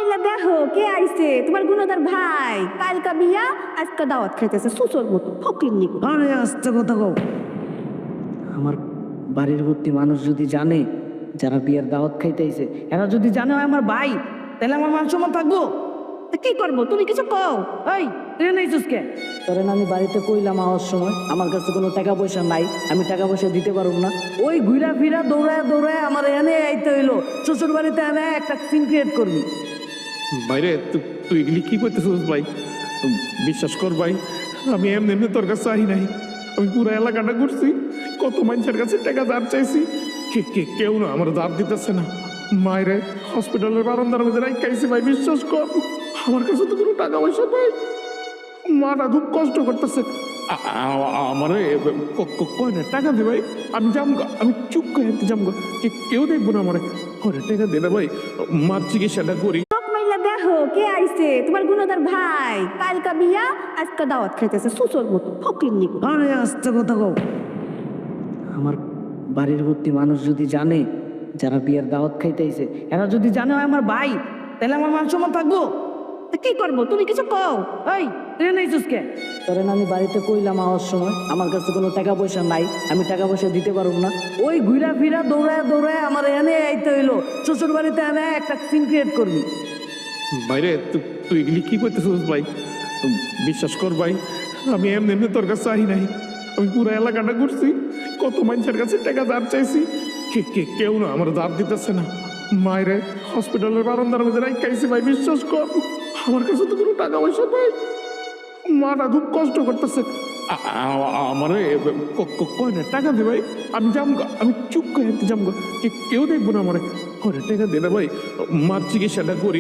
মাইলা দেখো কে আইছে, তোমার গুণদার ভাই। কালকা বিয়া, আজকা দাওয়াত খাইতেছে সুসর মতো ফকির নিকো। আরে আস্তে কথা কও। আমার বাড়ির ভর্তি মানুষ যদি জানে যারা বিয়ের দাওয়াত খাইতেছে, এরা যদি জানে হয় আমার ভাই, তাহলে আমার মান সম্মান থাকবো? কি করবো, তুমি কিছু কও। এই ট্রেন আইসুস কে? তোরে না আমি বাড়িতে কইলাম আওয়ার সময় আমার কাছে কোনো টাকা পয়সা নাই, আমি টাকা পয়সা দিতে পারব না। ওই ঘুরা ফিরা দৌড়ায় দৌড়ায় আমার এনে আইতে হইলো। শ্বশুর বাড়িতে এনে একটা সিন ক্রিয়েট করবি। বাইরে তুই এগুলি কি করতেছিস ভাই? বিশ্বাস কর ভাই, আমি এমনি এমনি তোর কাছে চাই নাই। আমি পুরো এলাকাটা ঘুরছি, কত মানুষের কাছে টাকা ধার চাইছি, কেউ না আমার ধার দিতেছে না। মায়েরে হসপিটালের বারান্দার মধ্যে রাখাইছি ভাই, বিশ্বাস কর। আমার কাছে তো কোনো টাকা পয়সা পাই, মাটা খুব কষ্ট করতেছে। আমার কয় না টাকা দে ভাই, আমি যামগা, আমি চুপ করে যামগা, কেউ দেখবো না আমার। টাকা দে না ভাই, মার চিকিৎসাটা করি। মাইলা দেখো কে আইছে, তোমার গুণদার ভাই। কালকা বিয়া, আজকা দাওয়াত খাইতেছে সুসর মতো ফকির নিকো। আরে আস্তে কথা কও। আমার বাড়ির ভর্তি মানুষ যদি জানে যারা বিয়ের দাওয়াত খাইতেছে, এরা যদি জানে হয় আমার ভাই, তাহলে আমার মান সম্মান থাকবো? কি করবো, তুমি কিছু কও। এই ট্রেন আইসুস কে? তোরে না আমি বাড়িতে কইলাম আওয়ার সময় আমার কাছে কোনো টাকা পয়সা নাই, আমি টাকা পয়সা দিতে পারব না। ওই ঘুরা ফিরা দৌড়ায় দৌড়ায় আমার এনে আইতে হইলো। শ্বশুর বাড়িতে এনে একটা সিন ক্রিয়েট করবি। বাইরে তুই এগুলি কি করতেছিস ভাই? বিশ্বাস কর ভাই, আমি এমনি এমনি তোর কাছে চাই নাই। আমি পুরো এলাকাটা ঘুরছি, কত মানুষের কাছে টাকা ধার চাইছি, কেউ না আমার ধার দিতেছে না। মায়েরে হসপিটালের বারান্দার মধ্যে রাখাইছি ভাই, বিশ্বাস কর। আমার কাছে তো কোনো টাকা পয়সা পাই, মাটা খুব কষ্ট করতেছে। আমার কয় না টাকা দে ভাই, আমি যামগা, আমি চুপ করে যামগা, কেউ দেখবো না আমার। টাকা দে না ভাই, মার চিকিৎসাটা করি।